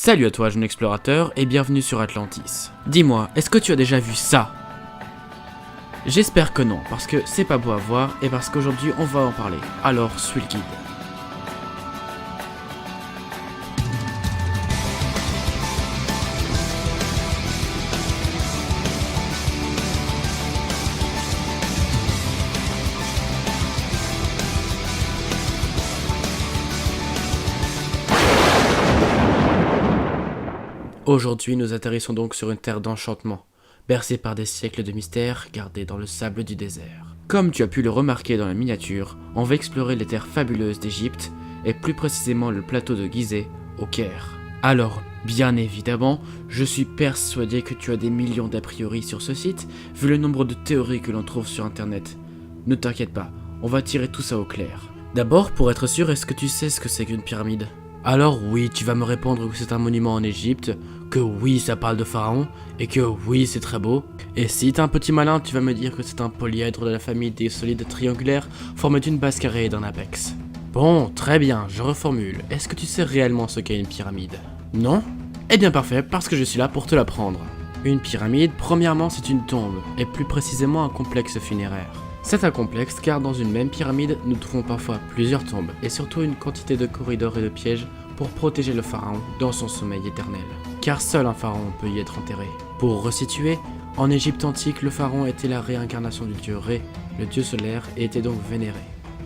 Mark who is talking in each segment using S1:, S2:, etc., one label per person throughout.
S1: Salut à toi jeune explorateur et bienvenue sur Atlantis. Dis-moi, est-ce que tu as déjà vu ça? J'espère que non, parce que c'est pas beau à voir et parce qu'aujourd'hui on va en parler. Alors suis le guide. Aujourd'hui, nous atterrissons donc sur une terre d'enchantement, bercée par des siècles de mystères gardés dans le sable du désert. Comme tu as pu le remarquer dans la miniature, on va explorer les terres fabuleuses d'Égypte, et plus précisément le plateau de Gizeh, au Caire. Alors, bien évidemment, je suis persuadé que tu as des millions d'a priori sur ce site, vu le nombre de théories que l'on trouve sur internet. Ne t'inquiète pas, on va tirer tout ça au clair. D'abord, pour être sûr, est-ce que tu sais ce que c'est qu'une pyramide ? Alors oui, tu vas me répondre que c'est un monument en Égypte, que oui, ça parle de pharaon, et que oui, c'est très beau. Et si t'es un petit malin, tu vas me dire que c'est un polyèdre de la famille des solides triangulaires formés d'une base carrée et d'un apex. Bon, très bien, je reformule. Est-ce que tu sais réellement ce qu'est une pyramide? Non? Eh bien parfait, parce que je suis là pour te l'apprendre. Une pyramide, premièrement, c'est une tombe, et plus précisément un complexe funéraire. C'est un complexe car dans une même pyramide, nous trouvons parfois plusieurs tombes et surtout une quantité de corridors et de pièges pour protéger le pharaon dans son sommeil éternel. Car seul un pharaon peut y être enterré. Pour resituer, en Égypte antique, le pharaon était la réincarnation du dieu Ré, le dieu solaire, et était donc vénéré.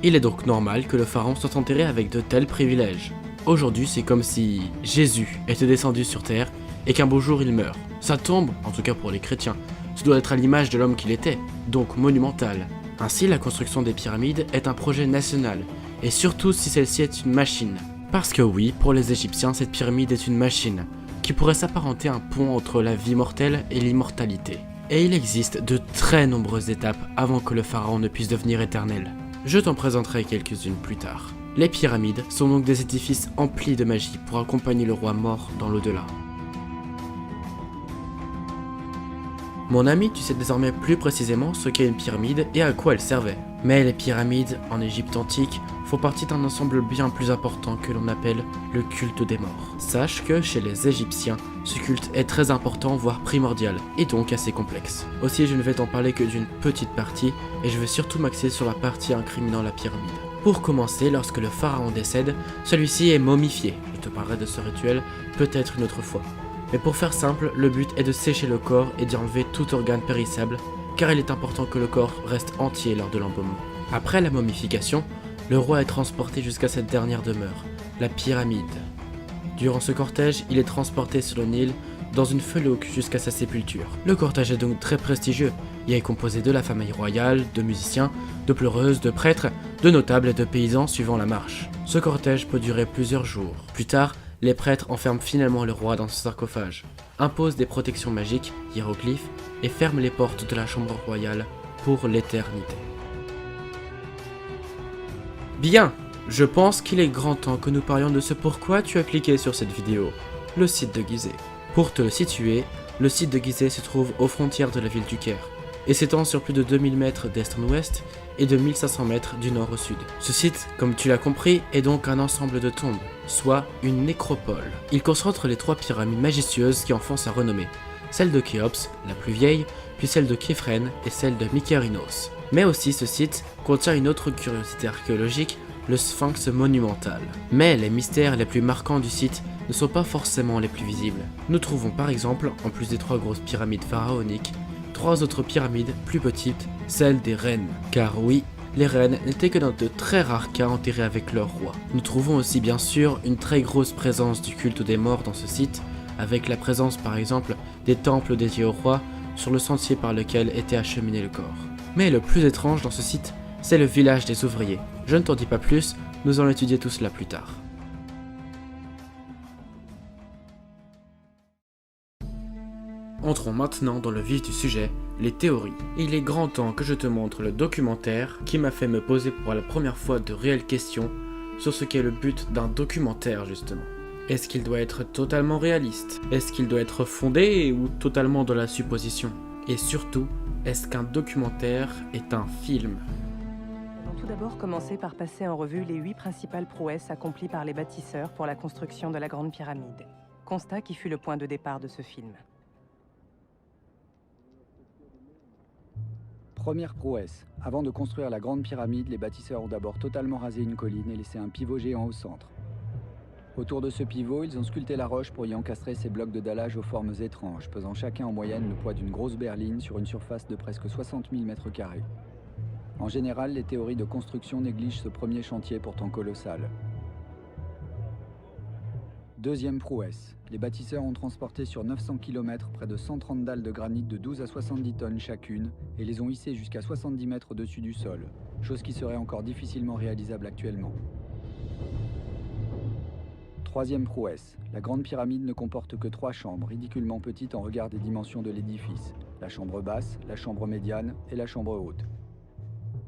S1: Il est donc normal que le pharaon soit enterré avec de tels privilèges. Aujourd'hui, c'est comme si Jésus était descendu sur terre et qu'un beau jour il meurt. Sa tombe, en tout cas pour les chrétiens, ce doit être à l'image de l'homme qu'il était, donc monumentale. Ainsi, la construction des pyramides est un projet national, et surtout si celle-ci est une machine. Parce que oui, pour les Égyptiens, cette pyramide est une machine, qui pourrait s'apparenter à un pont entre la vie mortelle et l'immortalité. Et il existe de très nombreuses étapes avant que le pharaon ne puisse devenir éternel. Je t'en présenterai quelques-unes plus tard. Les pyramides sont donc des édifices emplis de magie pour accompagner le roi mort dans l'au-delà. Mon ami, tu sais désormais plus précisément ce qu'est une pyramide et à quoi elle servait. Mais les pyramides, en Égypte antique, font partie d'un ensemble bien plus important que l'on appelle le culte des morts. Sache que chez les Égyptiens, ce culte est très important, voire primordial, et donc assez complexe. Aussi, je ne vais t'en parler que d'une petite partie, et je vais surtout m'axer sur la partie incriminant la pyramide. Pour commencer, lorsque le pharaon décède, celui-ci est momifié. Je te parlerai de ce rituel peut-être une autre fois. Mais pour faire simple, le but est de sécher le corps et d'y enlever tout organe périssable, car il est important que le corps reste entier lors de l'embaumement. Après la momification, le roi est transporté jusqu'à cette dernière demeure, la pyramide. Durant ce cortège, il est transporté sur le Nil dans une felouque jusqu'à sa sépulture. Le cortège est donc très prestigieux, il est composé de la famille royale, de musiciens, de pleureuses, de prêtres, de notables et de paysans suivant la marche. Ce cortège peut durer plusieurs jours. Plus tard, les prêtres enferment finalement le roi dans ce sarcophage, imposent des protections magiques, hiéroglyphes, et ferment les portes de la chambre royale pour l'éternité. Bien, je pense qu'il est grand temps que nous parlions de ce pourquoi tu as cliqué sur cette vidéo, le site de Gizeh. Pour te le situer, le site de Gizeh se trouve aux frontières de la ville du Caire, et s'étend sur plus de 2000 mètres d'est en ouest et de 1500 mètres du nord au sud. Ce site, comme tu l'as compris, est donc un ensemble de tombes, soit une nécropole. Il concentre les trois pyramides majestueuses qui en font sa renommée, celle de Khéops, la plus vieille, puis celle de Khéphren et celle de Mykérinos. Mais aussi ce site contient une autre curiosité archéologique, le sphinx monumental. Mais les mystères les plus marquants du site ne sont pas forcément les plus visibles. Nous trouvons par exemple, en plus des trois grosses pyramides pharaoniques, trois autres pyramides plus petites, celles des reines. Car oui, les reines n'étaient que dans de très rares cas enterrées avec leur roi. Nous trouvons aussi bien sûr une très grosse présence du culte des morts dans ce site, avec la présence par exemple des temples dédiés au roi sur le sentier par lequel était acheminé le corps. Mais le plus étrange dans ce site, c'est le village des ouvriers. Je ne t'en dis pas plus, nous allons étudier tout cela plus tard. Entrons maintenant dans le vif du sujet, les théories. Il est grand temps que je te montre le documentaire qui m'a fait me poser pour la première fois de réelles questions sur ce qu'est le but d'un documentaire justement. Est-ce qu'il doit être totalement réaliste? Est-ce qu'il doit être fondé ou totalement de la supposition? Et surtout, est-ce qu'un documentaire est un film?
S2: Nous allons tout d'abord commencer par passer en revue les 8 principales prouesses accomplies par les bâtisseurs pour la construction de la Grande Pyramide. constat qui fut le point de départ de ce film.
S3: Première prouesse. Avant de construire la grande pyramide, les bâtisseurs ont d'abord totalement rasé une colline et laissé un pivot géant au centre. Autour de ce pivot, ils ont sculpté la roche pour y encastrer ces blocs de dallage aux formes étranges, pesant chacun en moyenne le poids d'une grosse berline sur une surface de presque 60 000 m². En général, les théories de construction négligent ce premier chantier pourtant colossal. Deuxième prouesse. Les bâtisseurs ont transporté sur 900 km près de 130 dalles de granit de 12 à 70 tonnes chacune et les ont hissées jusqu'à 70 mètres au-dessus du sol, chose qui serait encore difficilement réalisable actuellement. Troisième prouesse. La grande pyramide ne comporte que 3 chambres, ridiculement petites en regard des dimensions de l'édifice. La chambre basse, la chambre médiane et la chambre haute.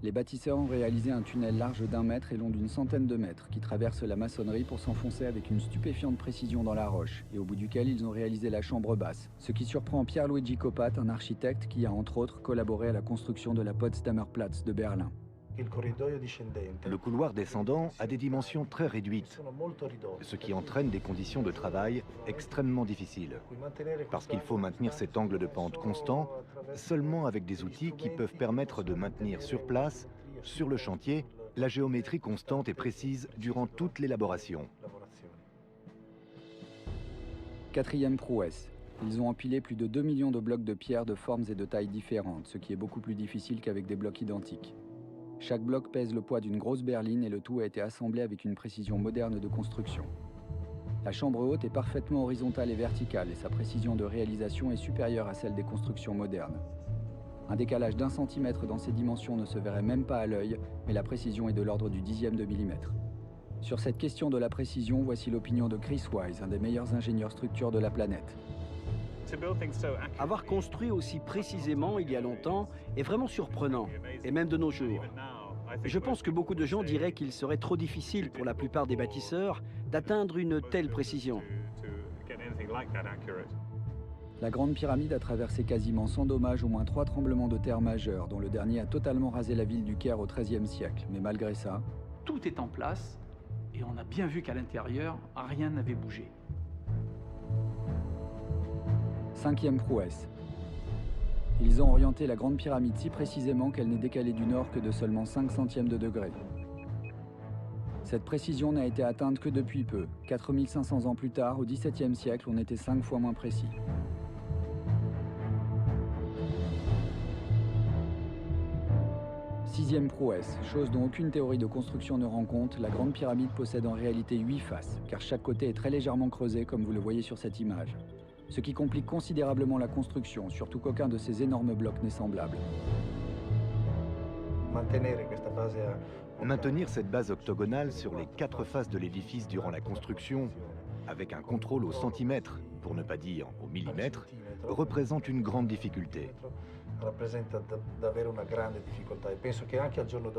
S3: Les bâtisseurs ont réalisé un tunnel large d'1 mètre et long d'une centaine de mètres qui traverse la maçonnerie pour s'enfoncer avec une stupéfiante précision dans la roche et au bout duquel ils ont réalisé la chambre basse, ce qui surprend Pierluigi Copat, un architecte qui a entre autres collaboré à la construction de la Potsdamer Platz de Berlin.
S4: Le couloir descendant a des dimensions très réduites, ce qui entraîne des conditions de travail extrêmement difficiles, parce qu'il faut maintenir cet angle de pente constant seulement avec des outils qui peuvent permettre de maintenir sur place, sur le chantier, la géométrie constante et précise durant toute l'élaboration.
S3: Quatrième prouesse. Ils ont empilé plus de 2 millions de blocs de pierre de formes et de tailles différentes, ce qui est beaucoup plus difficile qu'avec des blocs identiques. Chaque bloc pèse le poids d'une grosse berline et le tout a été assemblé avec une précision moderne de construction. La chambre haute est parfaitement horizontale et verticale et sa précision de réalisation est supérieure à celle des constructions modernes. Un décalage d'1 centimètre dans ces dimensions ne se verrait même pas à l'œil, mais la précision est de l'ordre du dixième de millimètre. Sur cette question de la précision, voici l'opinion de Chris Wise, un des meilleurs ingénieurs structures de la planète.
S5: Avoir construit aussi précisément il y a longtemps est vraiment surprenant, et même de nos jours. Je pense que beaucoup de gens diraient qu'il serait trop difficile pour la plupart des bâtisseurs d'atteindre une telle précision.
S3: La grande pyramide a traversé quasiment sans dommage au moins 3 tremblements de terre majeurs, dont le dernier a totalement rasé la ville du Caire au XIIIe siècle. Mais malgré ça,
S6: tout est en place, et on a bien vu qu'à l'intérieur, rien n'avait bougé.
S3: Cinquième prouesse. Ils ont orienté la grande pyramide si précisément qu'elle n'est décalée du nord que de seulement 5 centièmes de degré. Cette précision n'a été atteinte que depuis peu. 4500 ans plus tard, au XVIIe siècle, on était 5 fois moins précis. Sixième prouesse, chose dont aucune théorie de construction ne rend compte, la grande pyramide possède en réalité 8 faces, car chaque côté est très légèrement creusé comme vous le voyez sur cette image. Ce qui complique considérablement la construction, surtout qu'aucun de ces énormes blocs n'est semblable.
S4: Maintenir cette base octogonale sur les 4 faces de l'édifice durant la construction, avec un contrôle au centimètre, pour ne pas dire au millimètre, représente une grande difficulté.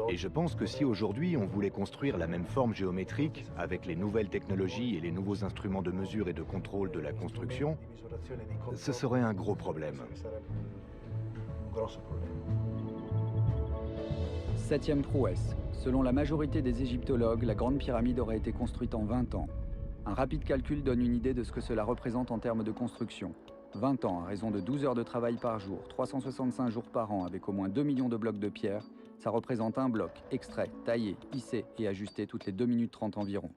S4: Et je pense que si aujourd'hui on voulait construire la même forme géométrique avec les nouvelles technologies et les nouveaux instruments de mesure et de contrôle de la construction, ce serait un gros problème.
S3: Septième prouesse. Selon la majorité des égyptologues, la grande pyramide aurait été construite en 20 ans. Un rapide calcul donne une idée de ce que cela représente en termes de construction. 20 ans à raison de 12 heures de travail par jour, 365 jours par an avec au moins 2 millions de blocs de pierre, ça représente un bloc extrait, taillé, hissé et ajusté toutes les 2 minutes 30 environ.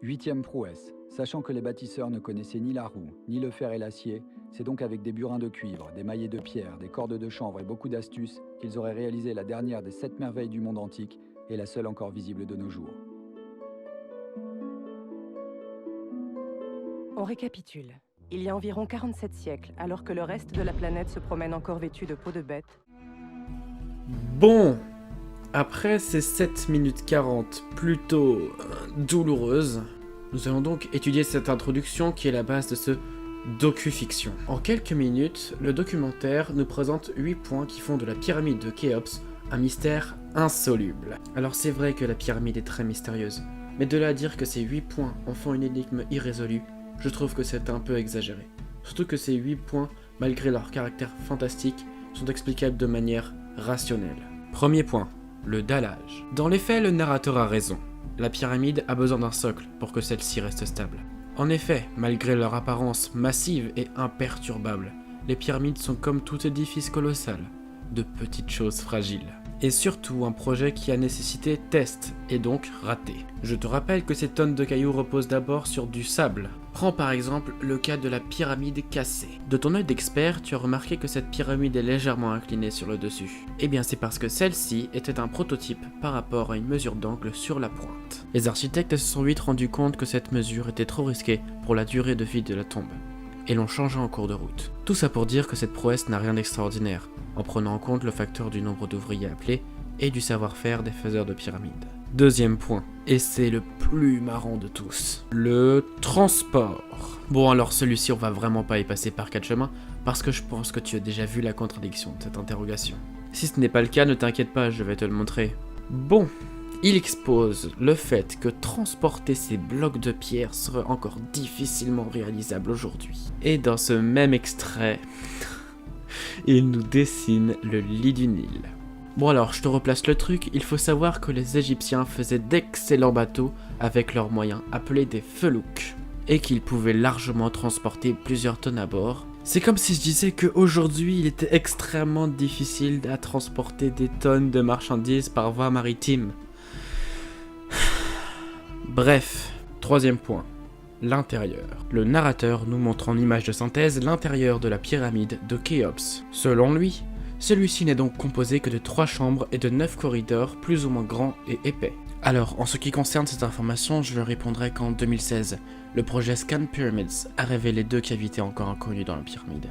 S3: Huitième prouesse. Sachant que les bâtisseurs ne connaissaient ni la roue, ni le fer et l'acier, c'est donc avec des burins de cuivre, des maillets de pierre, des cordes de chanvre et beaucoup d'astuces qu'ils auraient réalisé la dernière des 7 merveilles du monde antique et la seule encore visible de nos jours.
S2: On récapitule. Il y a environ 47 siècles, alors que le reste de la planète se promène encore vêtu de peau de bête.
S1: Bon, après ces 7 minutes 40 plutôt douloureuses, nous allons donc étudier cette introduction qui est la base de ce docu-fiction. En quelques minutes, le documentaire nous présente 8 points qui font de la pyramide de Khéops un mystère insoluble. Alors c'est vrai que la pyramide est très mystérieuse, mais de là à dire que ces 8 points en font une énigme irrésolue, je trouve que c'est un peu exagéré. Surtout que ces 8 points, malgré leur caractère fantastique, sont explicables de manière rationnelle. Premier point, le dallage. Dans les faits, le narrateur a raison. La pyramide a besoin d'un socle pour que celle-ci reste stable. En effet, malgré leur apparence massive et imperturbable, les pyramides sont comme tout édifice colossal, de petites choses fragiles. Et surtout un projet qui a nécessité test et donc raté. Je te rappelle que ces tonnes de cailloux reposent d'abord sur du sable. Prends par exemple le cas de la pyramide cassée. De ton œil d'expert, tu as remarqué que cette pyramide est légèrement inclinée sur le dessus. Eh bien c'est parce que celle-ci était un prototype par rapport à une mesure d'angle sur la pointe. Les architectes se sont vite rendus compte que cette mesure était trop risquée pour la durée de vie de la tombe, et l'ont changé en cours de route. Tout ça pour dire que cette prouesse n'a rien d'extraordinaire, en prenant en compte le facteur du nombre d'ouvriers appelés et du savoir-faire des faiseurs de pyramides. Deuxième point, et c'est le plus marrant de tous, le transport. Bon alors celui-ci on va vraiment pas y passer par 4 chemins, parce que je pense que tu as déjà vu la contradiction de cette interrogation. Si ce n'est pas le cas, ne t'inquiète pas, je vais te le montrer. Bon, il expose le fait que transporter ces blocs de pierre serait encore difficilement réalisable aujourd'hui. Et dans ce même extrait, il nous dessine le lit du Nil. Bon alors, je te replace le truc, il faut savoir que les Égyptiens faisaient d'excellents bateaux avec leurs moyens appelés des felouks, et qu'ils pouvaient largement transporter plusieurs tonnes à bord. C'est comme si je disais qu'aujourd'hui il était extrêmement difficile à transporter des tonnes de marchandises par voie maritime. Bref, troisième point, l'intérieur. Le narrateur nous montre en image de synthèse l'intérieur de la pyramide de Khéops. Selon lui, celui-ci n'est donc composé que de 3 chambres et de 9 corridors plus ou moins grands et épais. Alors, en ce qui concerne cette information, je lui répondrai qu'en 2016, le projet Scan Pyramids a révélé 2 cavités encore inconnues dans la pyramide,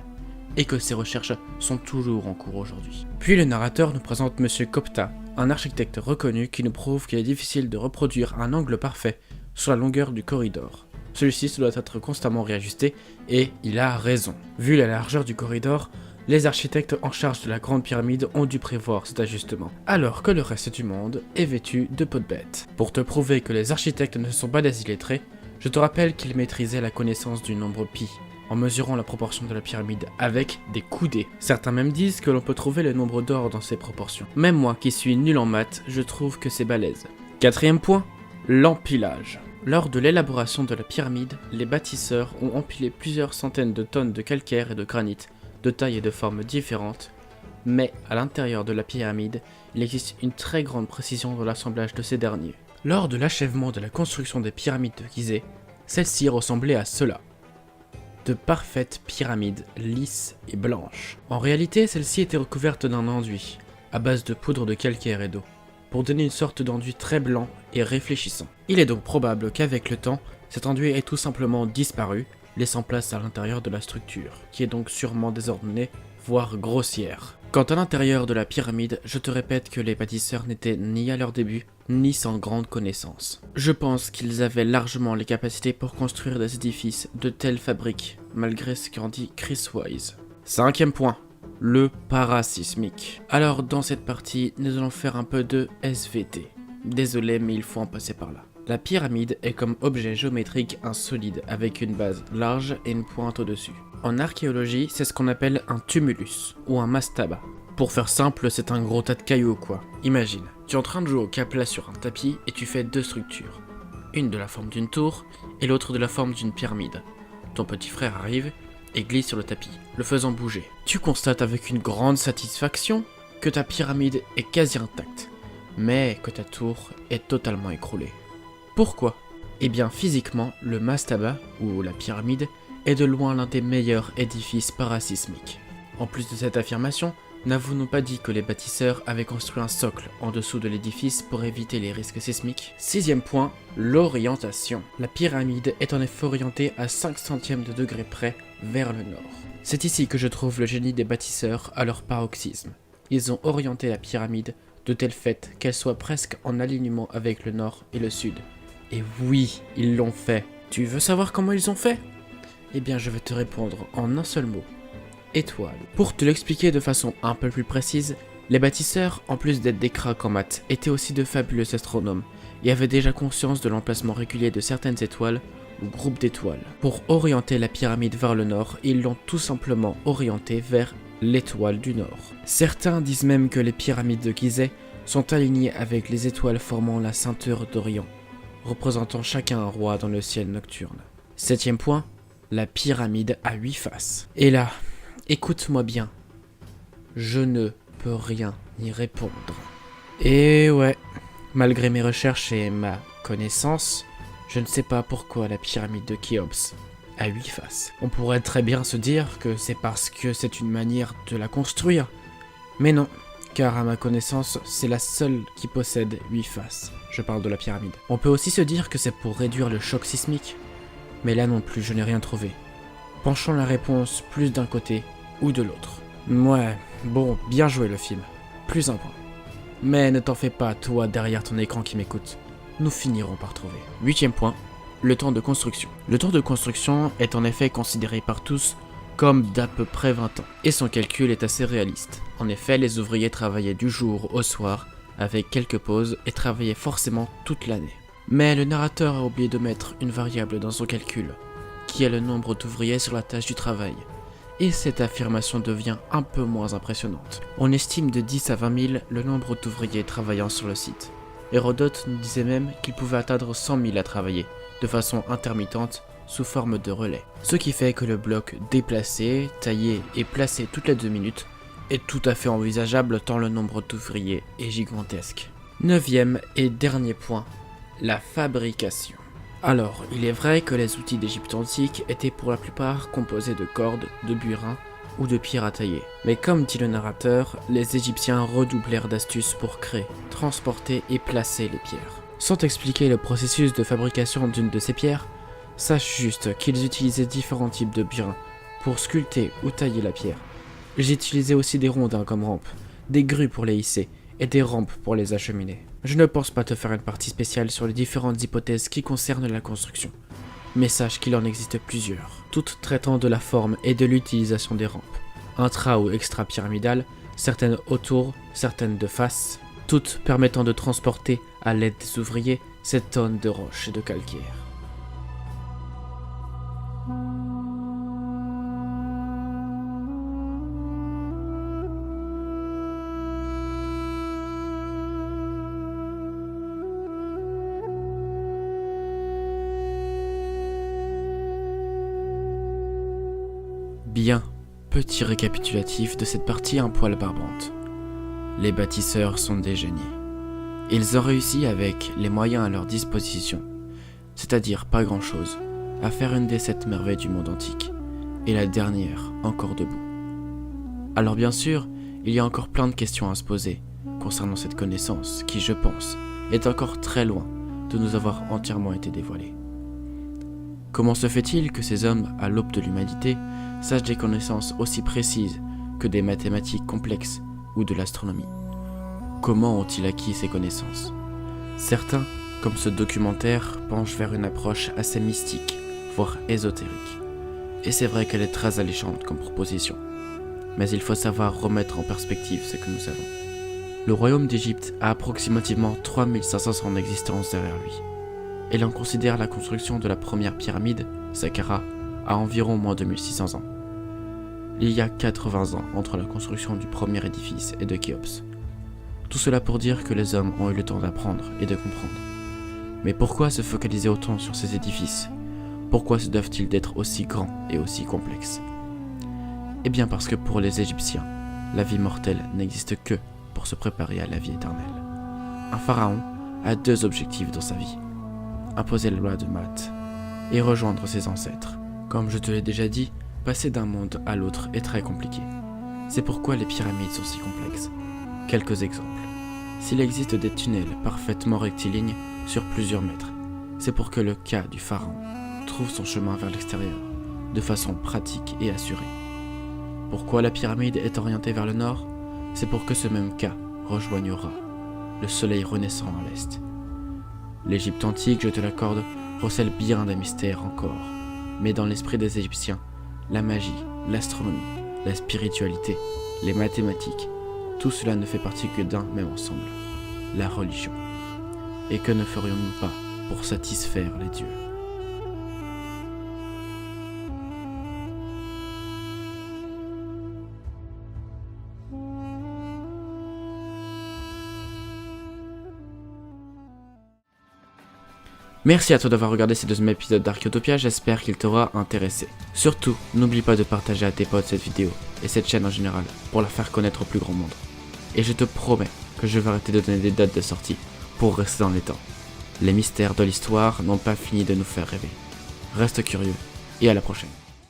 S1: et que ces recherches sont toujours en cours aujourd'hui. Puis le narrateur nous présente Monsieur Kopta, un architecte reconnu qui nous prouve qu'il est difficile de reproduire un angle parfait sur la longueur du corridor. Celui-ci doit être constamment réajusté, et il a raison. Vu la largeur du corridor, les architectes en charge de la grande pyramide ont dû prévoir cet ajustement, alors que le reste du monde est vêtu de peau de bête. Pour te prouver que les architectes ne sont pas des illettrés, je te rappelle qu'ils maîtrisaient la connaissance du nombre pi, en mesurant la proportion de la pyramide avec des coudées. Certains même disent que l'on peut trouver le nombre d'or dans ces proportions. Même moi qui suis nul en maths, je trouve que c'est balèze. Quatrième point, l'empilage. Lors de l'élaboration de la pyramide, les bâtisseurs ont empilé plusieurs centaines de tonnes de calcaire et de granit, de taille et de formes différentes, mais à l'intérieur de la pyramide, il existe une très grande précision dans l'assemblage de ces derniers. Lors de l'achèvement de la construction des pyramides de Gizeh, celles-ci ressemblaient à cela. De parfaites pyramides lisses et blanches. En réalité, celles-ci étaient recouvertes d'un enduit, à base de poudre de calcaire et d'eau, pour donner une sorte d'enduit très blanc et réfléchissant. Il est donc probable qu'avec le temps, cet enduit ait tout simplement disparu, laissant place à l'intérieur de la structure, qui est donc sûrement désordonnée, voire grossière. Quant à l'intérieur de la pyramide, je te répète que les bâtisseurs n'étaient ni à leur début, ni sans grande connaissance. Je pense qu'ils avaient largement les capacités pour construire des édifices de telles fabriques, malgré ce qu'en dit Chris Wise. Cinquième point, le parasismique. Alors dans cette partie, nous allons faire un peu de SVT. Désolé, mais il faut en passer par là. La pyramide est comme objet géométrique un solide avec une base large et une pointe au-dessus. En archéologie, c'est ce qu'on appelle un tumulus ou un mastaba. Pour faire simple, c'est un gros tas de cailloux quoi. Imagine, tu es en train de jouer au Capla sur un tapis et tu fais 2 structures. Une de la forme d'une tour et l'autre de la forme d'une pyramide. Ton petit frère arrive et glisse sur le tapis, le faisant bouger. Tu constates avec une grande satisfaction que ta pyramide est quasi intacte, mais que ta tour est totalement écroulée. Pourquoi ? Eh bien physiquement, le mastaba, ou la pyramide, est de loin l'un des meilleurs édifices parasismiques. En plus de cette affirmation, n'avons-nous pas dit que les bâtisseurs avaient construit un socle en dessous de l'édifice pour éviter les risques sismiques ? Sixième point, l'orientation. La pyramide est en effet orientée à 5 centièmes de degré près vers le nord. C'est ici que je trouve le génie des bâtisseurs à leur paroxysme. Ils ont orienté la pyramide de telle fait qu'elle soit presque en alignement avec le nord et le sud. Et oui, ils l'ont fait. Tu veux savoir comment ils ont fait ? Eh bien, je vais te répondre en un seul mot. Étoile. Pour te l'expliquer de façon un peu plus précise, les bâtisseurs, en plus d'être des cracks en maths, étaient aussi de fabuleux astronomes et avaient déjà conscience de l'emplacement régulier de certaines étoiles ou groupes d'étoiles. Pour orienter la pyramide vers le nord, ils l'ont tout simplement orientée vers l'étoile du nord. Certains disent même que les pyramides de Gizeh sont alignées avec les étoiles formant la ceinture d'Orion. représentant chacun un roi dans le ciel nocturne. 7e point, la pyramide à 8 faces. Et là, écoute-moi bien, je ne peux rien y répondre. Et ouais, malgré mes recherches et ma connaissance, je ne sais pas pourquoi la pyramide de Khéops a 8 faces. On pourrait très bien se dire que c'est parce que c'est une manière de la construire, mais non, car à ma connaissance, c'est la seule qui possède 8 faces. Je parle de la pyramide. On peut aussi se dire que c'est pour réduire le choc sismique, mais là non plus, je n'ai rien trouvé. Penchons la réponse plus d'un côté ou de l'autre. Ouais, bon, bien joué le film. Plus un point. Mais ne t'en fais pas, toi derrière ton écran qui m'écoute. Nous finirons par trouver. 8e point, le temps de construction. Le temps de construction est en effet considéré par tous comme d'à peu près 20 ans. Et son calcul est assez réaliste. En effet, les ouvriers travaillaient du jour au soir, avec quelques pauses, et travaillaient forcément toute l'année. Mais le narrateur a oublié de mettre une variable dans son calcul, qui est le nombre d'ouvriers sur la tâche du travail. Et cette affirmation devient un peu moins impressionnante. On estime de 10 à 20 000 le nombre d'ouvriers travaillant sur le site. Hérodote nous disait même qu'il pouvait atteindre 100 000 à travailler, de façon intermittente, sous forme de relais. Ce qui fait que le bloc déplacé, taillé et placé toutes les 2 minutes est tout à fait envisageable tant le nombre d'ouvriers est gigantesque. 9e et dernier point, la fabrication. Alors, il est vrai que les outils d'Égypte antique étaient pour la plupart composés de cordes, de burin ou de pierres à tailler. Mais comme dit le narrateur, les Égyptiens redoublèrent d'astuces pour créer, transporter et placer les pierres. Sans t'expliquer le processus de fabrication d'une de ces pierres, sache juste qu'ils utilisaient différents types de burin pour sculpter ou tailler la pierre. J'ai utilisé aussi des rondins comme rampes, des grues pour les hisser et des rampes pour les acheminer. Je ne pense pas te faire une partie spéciale sur les différentes hypothèses qui concernent la construction, mais sache qu'il en existe plusieurs, toutes traitant de la forme et de l'utilisation des rampes, intra ou extra-pyramidales, certaines autour, certaines de face, toutes permettant de transporter à l'aide des ouvriers ces tonnes de roches et de calcaire. Bien, petit récapitulatif de cette partie un poil barbante. Les bâtisseurs sont des génies. Ils ont réussi avec les moyens à leur disposition, c'est-à-dire pas grand-chose, à faire une des 7 merveilles du monde antique, et la dernière encore debout. Alors bien sûr, il y a encore plein de questions à se poser concernant cette connaissance qui, je pense, est encore très loin de nous avoir entièrement été dévoilée. Comment se fait-il que ces hommes, à l'aube de l'humanité, sachent des connaissances aussi précises que des mathématiques complexes ou de l'astronomie? Comment ont-ils acquis ces connaissances? Certains, comme ce documentaire, penchent vers une approche assez mystique, voire ésotérique. Et c'est vrai qu'elle est très alléchante comme proposition. Mais il faut savoir remettre en perspective ce que nous savons. Le royaume d'Égypte a approximativement 3500 ans d'existence derrière lui. Et l'on considère la construction de la première pyramide, Saqqara, à environ moins de 1600 ans. Il y a 80 ans entre la construction du premier édifice et de Khéops. Tout cela pour dire que les hommes ont eu le temps d'apprendre et de comprendre. Mais pourquoi se focaliser autant sur ces édifices? Pourquoi se doivent-ils d'être aussi grands et aussi complexes? Eh bien parce que pour les Égyptiens, la vie mortelle n'existe que pour se préparer à la vie éternelle. Un pharaon a 2 objectifs dans sa vie: imposer la loi de Math et rejoindre ses ancêtres. Comme je te l'ai déjà dit, passer d'un monde à l'autre est très compliqué. C'est pourquoi les pyramides sont si complexes. Quelques exemples. S'il existe des tunnels parfaitement rectilignes sur plusieurs mètres, c'est pour que le Ka du pharaon trouve son chemin vers l'extérieur, de façon pratique et assurée. Pourquoi la pyramide est orientée vers le nord? C'est pour que ce même Ka rejoigne Ra, le soleil renaissant à l'est. L'Égypte antique, je te l'accorde, recèle bien des mystères encore, mais dans l'esprit des Égyptiens, la magie, l'astronomie, la spiritualité, les mathématiques, tout cela ne fait partie que d'un même ensemble, la religion. Et que ne ferions-nous pas pour satisfaire les dieux? Merci à toi d'avoir regardé ces 2e épisodes d'Archéotopia, j'espère qu'il t'aura intéressé. Surtout, n'oublie pas de partager à tes potes cette vidéo, et cette chaîne en général, pour la faire connaître au plus grand monde. Et je te promets que je vais arrêter de donner des dates de sortie, pour rester dans les temps. Les mystères de l'histoire n'ont pas fini de nous faire rêver. Reste curieux, et à la prochaine.